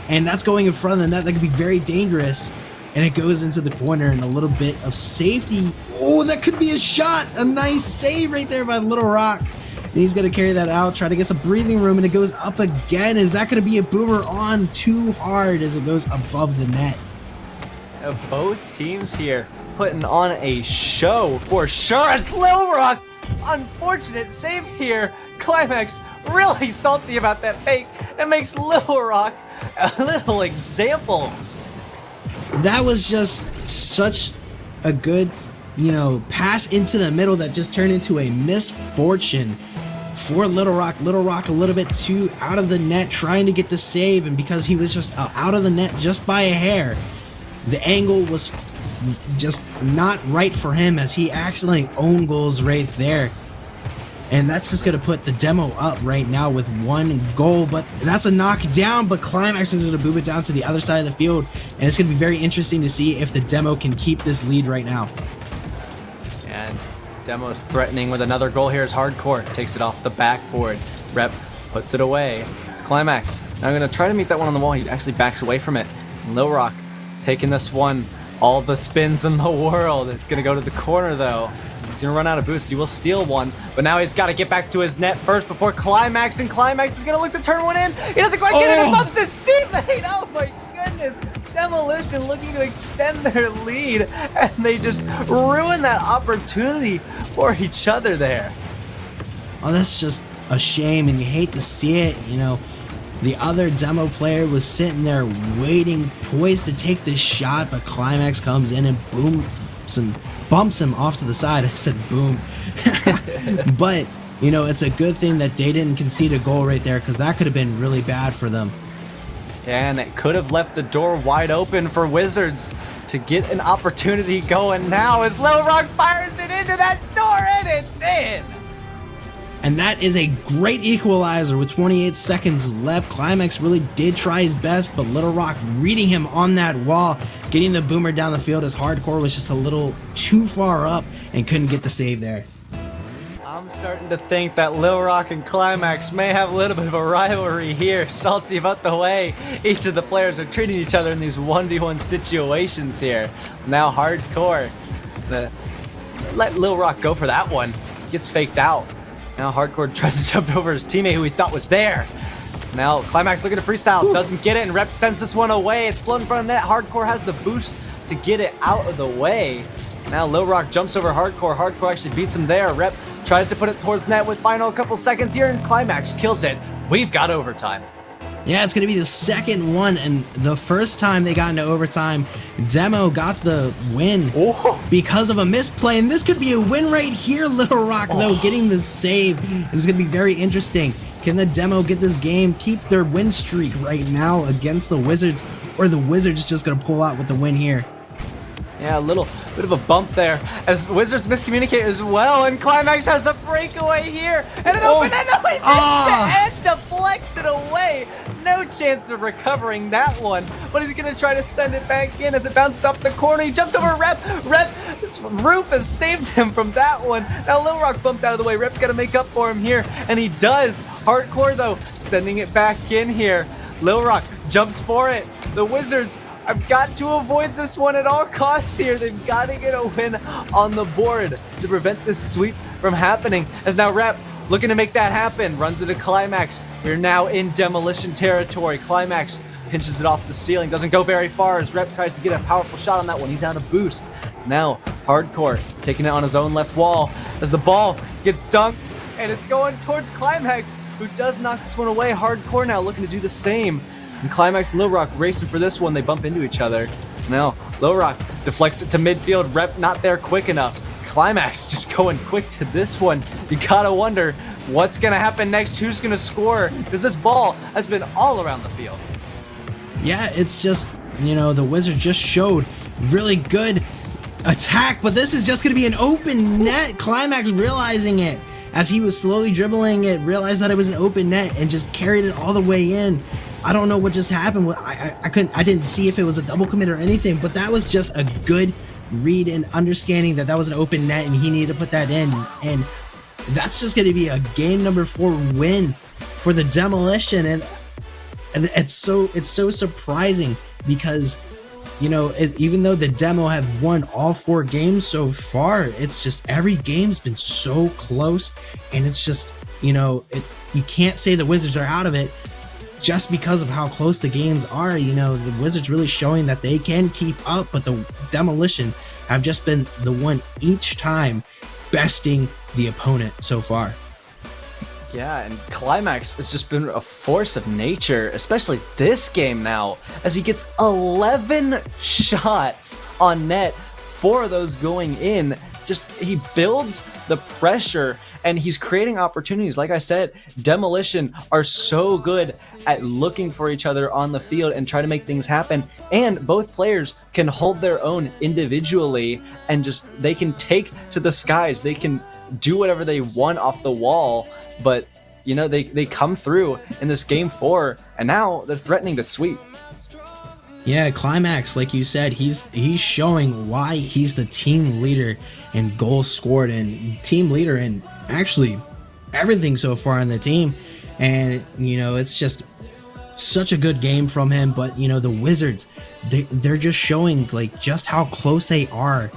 and that's going in front of the net. That could be very dangerous, and it goes into the corner, and a little bit of safety. Oh, that could be a shot. A nice save right there by Little Rock. And he's going to carry that out, try to get some breathing room, and it goes up again. Is that going to be a boomer on too hard as it goes above the net? Both teams here putting on a show for sure. As Lil Rock, unfortunate save here. Climax really salty about that fake. It makes Lil Rock a little example. That was just such a good, you know, pass into the middle that just turned into a misfortune for Little Rock. Little Rock a little bit too out of the net trying to get the save, and because he was just out of the net just by a hair, the angle was just not right for him as he accidentally own goals right there. And that's just going to put the demo up right now with 1 goal, but that's a knockdown, but Climax is going to boom it down to the other side of the field, and it's going to be very interesting to see if the demo can keep this lead right now. And Demo's threatening with another goal here as Hardcore takes it off the backboard. Rep puts it away. It's Climax. Now I'm going to try to meet that one on the wall. He actually backs away from it. And Lil Rock taking this one. All the spins in the world. It's going to go to the corner, though. He's going to run out of boost. He will steal one, but now he's got to get back to his net first before Climax, and Climax is going to look to turn one in. He doesn't quite get it. It bumps his teammate. Oh, my goodness. Demolition looking to extend their lead, and they just ruin that opportunity for each other there. Oh, that's just a shame, and you hate to see it. You know, The other demo player was sitting there waiting, poised to take this shot, but Climax comes in and bumps him off to the side. I said boom. But, you know, it's a good thing that they didn't concede a goal right there, because that could have been really bad for them. And it could have left the door wide open for Wizards to get an opportunity going now as Lil Rock fires it into that door, and it's in! And that is a great equalizer with 28 seconds left. Climax really did try his best, but Little Rock reading him on that wall, getting the boomer down the field as Hardcore was just a little too far up and couldn't get the save there. I'm starting to think that Lil Rock and Climax may have a little bit of a rivalry here, salty about the way each of the players are treating each other in these 1v1 situations here. Now Hardcore, let Lil Rock go for that one, gets faked out. Now Hardcore tries to jump over his teammate who he thought was there. Now Climax looking to freestyle, doesn't get it, and Rep sends this one away. It's floating in front of net. Hardcore has the boost to get it out of the way. Now Lil Rock jumps over Hardcore. Hardcore actually beats him there. Rep tries to put it towards net with final couple seconds here, and Climax kills it. We've got overtime. Yeah, it's going to be the second one, and the first time they got into overtime, Demo got the win because of a misplay, and this could be a win right here. Little Rock, though, getting the save, and it's going to be very interesting. Can the Demo get this game, keep their win streak right now against the Wizards, or the Wizards just going to pull out with the win here? Yeah, a little bit of a bump there as Wizards miscommunicate as well, and Climax has a breakaway here, and an open end, and deflects it away. No chance of recovering that one, but he's going to try to send it back in as it bounces up the corner. He jumps over Rep. Rep's roof has saved him from that one. Now Lil Rock bumped out of the way. Rep's got to make up for him here, and he does. Hardcore, though, sending it back in here. Lil Rock jumps for it. The Wizards, I've got to avoid this one at all costs here. They've got to get a win on the board to prevent this sweep from happening. As now Rep looking to make that happen, runs it to Climax. We're now in Demolition territory. Climax pinches it off the ceiling, doesn't go very far as Rep tries to get a powerful shot on that one. He's out of boost. Now Hardcore taking it on his own left wall as the ball gets dunked, and it's going towards Climax, who does knock this one away. Hardcore now looking to do the same. And Climax and Lil Rock racing for this one. They bump into each other. Now, Lil Rock deflects it to midfield. Rep not there quick enough. Climax just going quick to this one. You gotta wonder what's gonna happen next. Who's gonna score? Because this ball has been all around the field. Yeah, it's just, you know, the Wizards just showed really good attack, but this is just gonna be an open net. Climax realizing it as he was slowly dribbling it, realized that it was an open net and just carried it all the way in. I don't know what just happened. I didn't see if it was a double commit or anything, but that was just a good read and understanding that that was an open net and he needed to put that in. And that's just going to be a game number 4 win for the Demolition. And it's so surprising because, you know, even though the Demo have won all 4 games so far, it's just every game's been so close, and it's just, you know, you can't say the Wizards are out of it just because of how close the games are. You know, the Wizards really showing that they can keep up, but the Demolition have just been the one each time besting the opponent so far. Yeah, and Climax has just been a force of nature, especially this game now, as he gets 11 shots on net, 4 of those going in. Just, he builds the pressure and he's creating opportunities. Like I said, Demolition are so good at looking for each other on the field and try to make things happen. And both players can hold their own individually and just, they can take to the skies. They can do whatever they want off the wall. But, you know, they come through in this game 4, and now they're threatening to sweep. Yeah, Climax, like you said, he's showing why he's the team leader in goals scored and team leader in actually everything so far on the team. And, you know, it's just such a good game from him. But, you know, the Wizards, they're just showing like just how close they are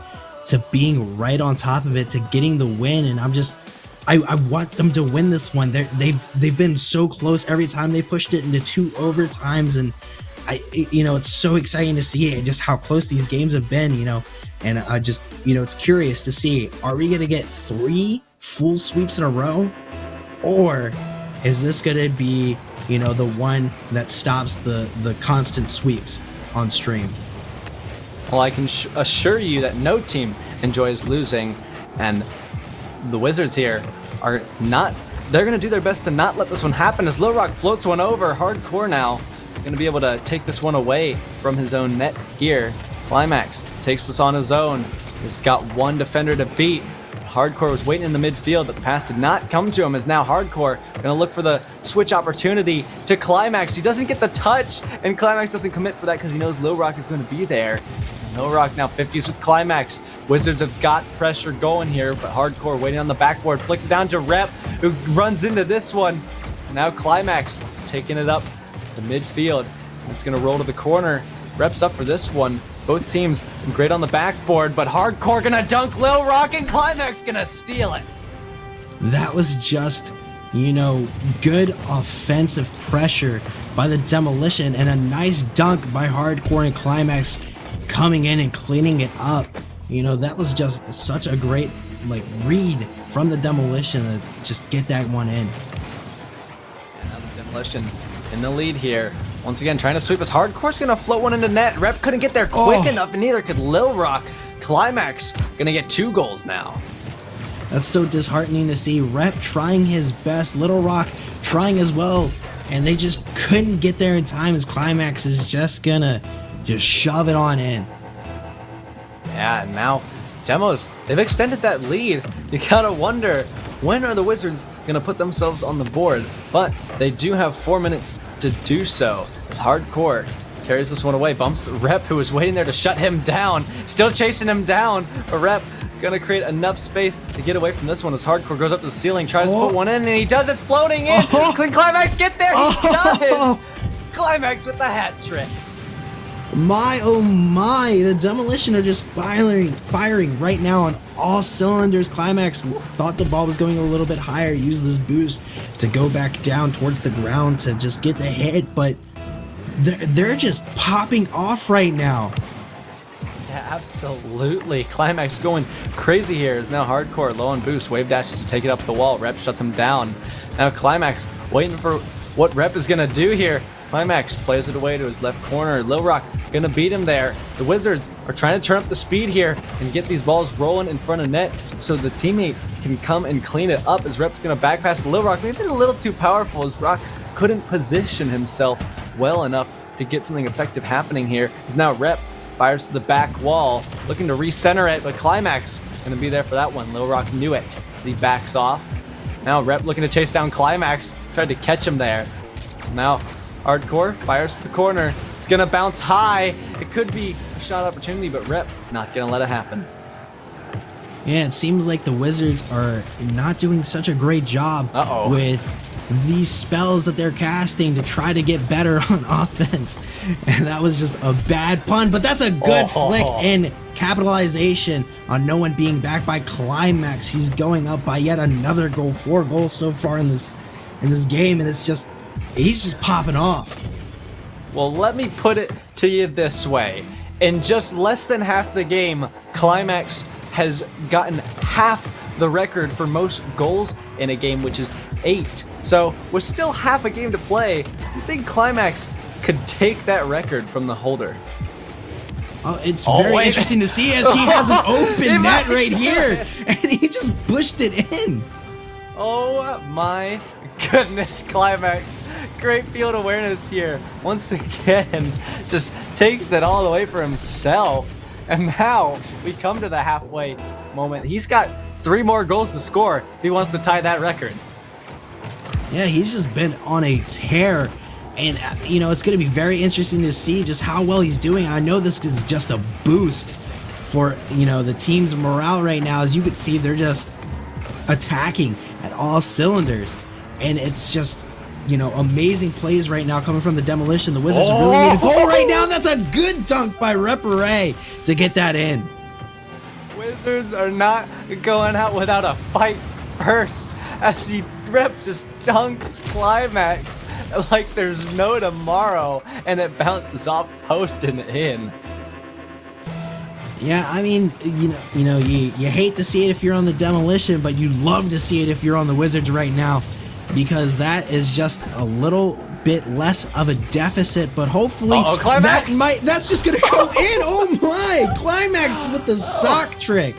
to being right on top of it, to getting the win. And I want them to win this one. They've been so close every time they pushed it into 2 overtimes, and you know, it's so exciting to see it, just how close these games have been, you know. And I just, you know, it's curious to see, are we gonna get 3 full sweeps in a row, or is this gonna be the one that stops the constant sweeps on stream. Well, I can assure you that no team enjoys losing, and the Wizards here are not. They're going to do their best to not let this one happen as Lil Rock floats one over. Hardcore now going to be able to take this one away from his own net here. Climax takes this on his own. He's got one defender to beat. Hardcore was waiting in the midfield, but the pass did not come to him, as now Hardcore going to look for the switch opportunity to Climax. He doesn't get the touch, and Climax doesn't commit for that because he knows Lil Rock is going to be there. Lil Rock now 50s with Climax. Wizards have got pressure going here, but Hardcore waiting on the backboard, flicks it down to Rep, who runs into this one. Now Climax taking it up the midfield. It's going to roll to the corner. Rep's up for this one. Both teams great on the backboard, but Hardcore gonna dunk Lil Rock, and Climax gonna steal it. That was just, good offensive pressure by the Demolition, and a nice dunk by Hardcore and Climax coming in and cleaning it up. That was just such a great read from the Demolition to just get that one in. And now the Demolition in the lead here. Once again, trying to sweep as Hardcore's gonna float one into net. Rep couldn't get there quick enough, and neither could Lil Rock. Climax gonna get 2 goals now. That's so disheartening to see. Rep trying his best, Little Rock trying as well, and they just couldn't get there in time as Climax is just gonna shove it on in. Yeah, and now Demos, they've extended that lead. You gotta wonder, when are the Wizards gonna put themselves on the board? But they do have 4 minutes to do so. It's Hardcore carries this one away, bumps Rep, who was waiting there to shut him down, still chasing him down, but Rep gonna create enough space to get away from this one as Hardcore goes up to the ceiling, tries to put one in, and he does. It's floating in. Can Climax get there? He does. Climax with the hat trick. My oh my, the Demolition are just firing right now on all cylinders. Climax thought the ball was going a little bit higher, used this boost to go back down towards the ground to just get the hit, but they're just popping off right now. Yeah, absolutely. Climax going crazy here. Is now Hardcore low on boost. Wave dashes to take it up the wall. Rep shuts him down. Now Climax waiting for what Rep is going to do here. Climax plays it away to his left corner. Lil Rock gonna beat him there. The Wizards are trying to turn up the speed here and get these balls rolling in front of net so the teammate can come and clean it up as Rep's gonna back pass Lil Rock. Maybe a little too powerful as Rock couldn't position himself well enough to get something effective happening here. As now Rep fires to the back wall, looking to recenter it, but Climax gonna be there for that one. Lil Rock knew it as he backs off. Now Rep looking to chase down Climax, tried to catch him there. Now Hardcore fires to the corner. It's gonna bounce high. It could be a shot opportunity, but Rep not gonna let it happen. Yeah, it seems like the Wizards are not doing such a great job with these spells that they're casting to try to get better on offense. And that was just a bad pun, but that's a good flick and capitalization on no one being back by Climax. He's going up by yet another goal, 4 goals so far in this game, and he's just popping off. Well, let me put it to you this way. In just less than half the game, Climax has gotten half the record for most goals in a game, which is 8. So, with still half a game to play, I think Climax could take that record from the holder. Oh, it's very interesting to see as he has an open net right here, and he just pushed it in. Oh my goodness, Climax. Great field awareness here. Once again, just takes it all the way for himself. And now we come to the halfway moment. He's got 3 more goals to score if he wants to tie that record. Yeah, he's just been on a tear. And, it's going to be very interesting to see just how well he's doing. I know this is just a boost for, the team's morale right now. As you can see, they're just attacking at all cylinders. And it's just, amazing plays right now coming from the Demolition. The Wizards really need a goal right now. That's a good dunk by Reparee to get that in. Wizards are not going out without a fight first as Rep just dunks Climax like there's no tomorrow, and it bounces off post and in. Yeah, I mean, you hate to see it if you're on the Demolition, but you love to see it if you're on the Wizards right now, because that is just a little bit less of a deficit, but hopefully Climax! that's just gonna go in. Oh my! Climax with the sock trick.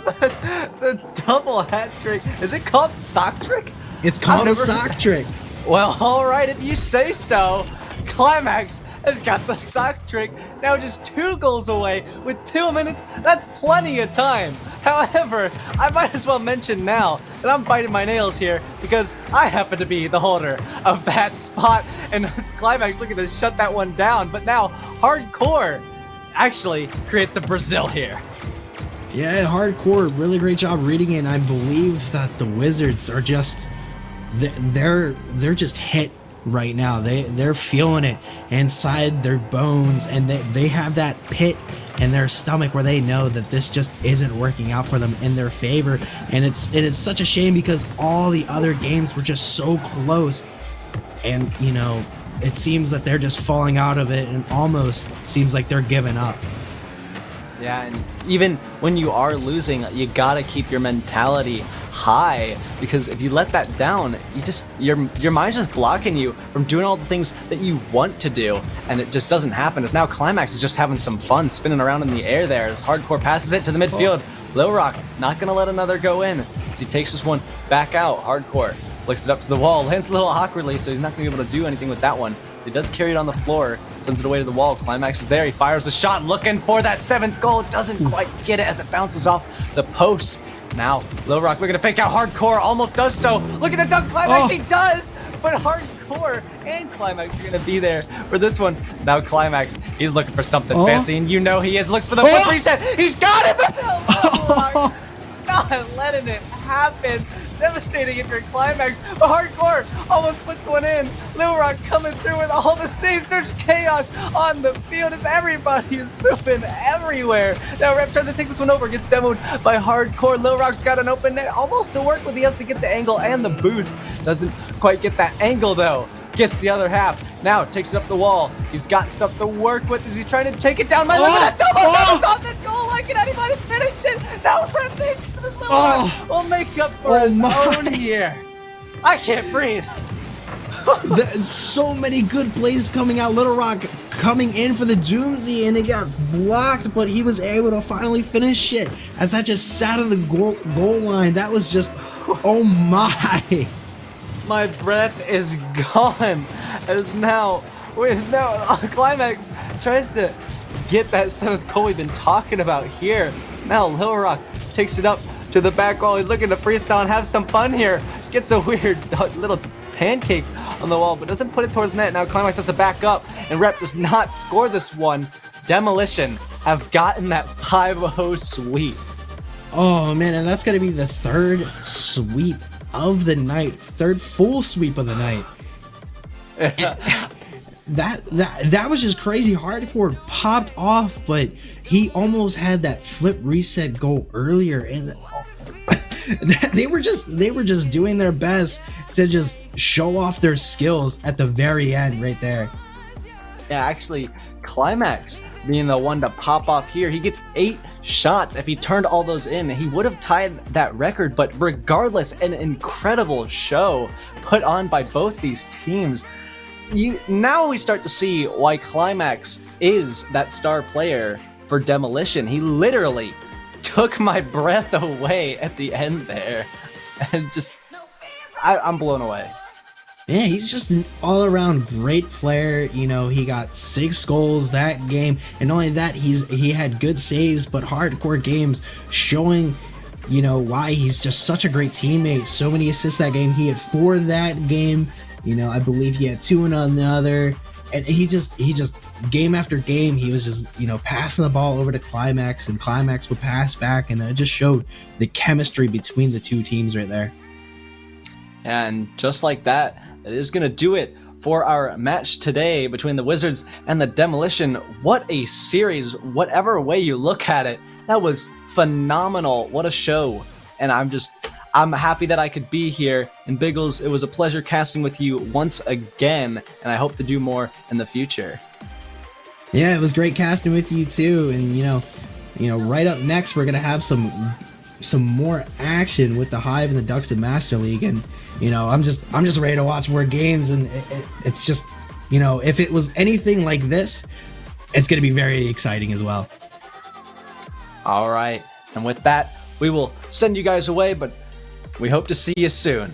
The double hat trick. Is it called sock trick? It's called a sock trick. Well, alright, if you say so. Climax has got the sock trick, now just 2 goals away with 2 minutes. That's plenty of time. However, I might as well mention now that I'm biting my nails here because I happen to be the holder of that spot, and Climax looking to shut that one down. But now, Hardcore actually creates a Brazil here. Yeah, Hardcore, really great job reading it. And I believe that the Wizards are just they're just hit right now. They're feeling it inside their bones, and they have that pit in their stomach where they know that this just isn't working out for them in their favor. And it's such a shame because all the other games were just so close, and you know, it seems that they're just falling out of it, and almost seems like they're giving up. Yeah, and even when you are losing, you gotta keep your mentality high, because if you let that down, your mind's just blocking you from doing all the things that you want to do, and it just doesn't happen. As now Climax is just having some fun spinning around in the air there as Hardcore passes it to the midfield. Lil Rock not gonna let another go in as he takes this one back out. Hardcore flicks it up to the wall, lands a little awkwardly, so he's not gonna be able to do anything with that one. He does carry it on the floor, sends it away to the wall. Climax is there. He fires a shot looking for that 7th goal. Doesn't quite get it as it bounces off the post. Now, Lil Rock looking to fake out Hardcore. Almost does so. Looking to dunk Climax. He does. But Hardcore and Climax are going to be there for this one. Now Climax, he's looking for something fancy. And you know he is. Looks for the foot reset. He's got it. But Lil Rock not letting it happen. Devastating if you're Climax, but Hardcore almost puts one in. Lil Rock coming through with all the saves. There's chaos on the field as everybody is moving everywhere. Now Rep tries to take this one over, gets demoed by Hardcore. Lil Rock's got an open net almost to work with. He has to get the angle and the boost. Doesn't quite get that angle though. Gets the other half. Now takes it up the wall. He's got stuff to work with as he's trying to take it down. My limit, double off the goal like it. Anybody's finished it. Now Rep will make up for his own here. I can't breathe. So many good plays coming out. Little Rock coming in for the Doomsday, and it got blocked, but he was able to finally finish it as that just sat on the goal line. That was just, oh my. My breath is gone as now Climax tries to get that 7th goal we've been talking about here. Now Lil Rock takes it up to the back wall. He's looking to freestyle and have some fun here. Gets a weird little pancake on the wall, but doesn't put it towards net. Now Climax has to back up, and Rep does not score this one. Demolition have gotten that 5-0 sweep. Oh man, and that's gonna be the 3rd sweep of the night, 3rd full sweep of the night. That was just crazy. Hardcore popped off, but he almost had that flip reset goal earlier, and they were just doing their best to just show off their skills at the very end right there. Yeah, actually, Climax being the one to pop off here. He gets 8 shots. If he turned all those in, he would have tied that record. But regardless, an incredible show put on by both these teams. Now we start to see why Climax is that star player for Demolition. He literally took my breath away at the end there. And just, I'm blown away. Yeah, he's just an all-around great player. You know, he got 6 goals that game, and not only that, he had good saves, but hardcore games, showing, you know, why he's just such a great teammate. So many assists that game. He had 4 that game. You know, I believe he had 2 in another, and he just game after game, he was just, you know, passing the ball over to Climax, and Climax would pass back, and it just showed the chemistry between the 2 teams right there. And just like that, that is going to do it for our match today between the Wizards and the Demolition. What a series, whatever way you look at it. That was phenomenal. What a show. And I'm happy that I could be here. And Biggles, it was a pleasure casting with you once again, and I hope to do more in the future. Yeah, it was great casting with you too. And you know, right up next, we're gonna have some more action with the Hive and the Ducks of Master League, and I'm just ready to watch more games, and it's just, if it was anything like this, it's going to be very exciting as well. All right, and with that, we will send you guys away, but we hope to see you soon.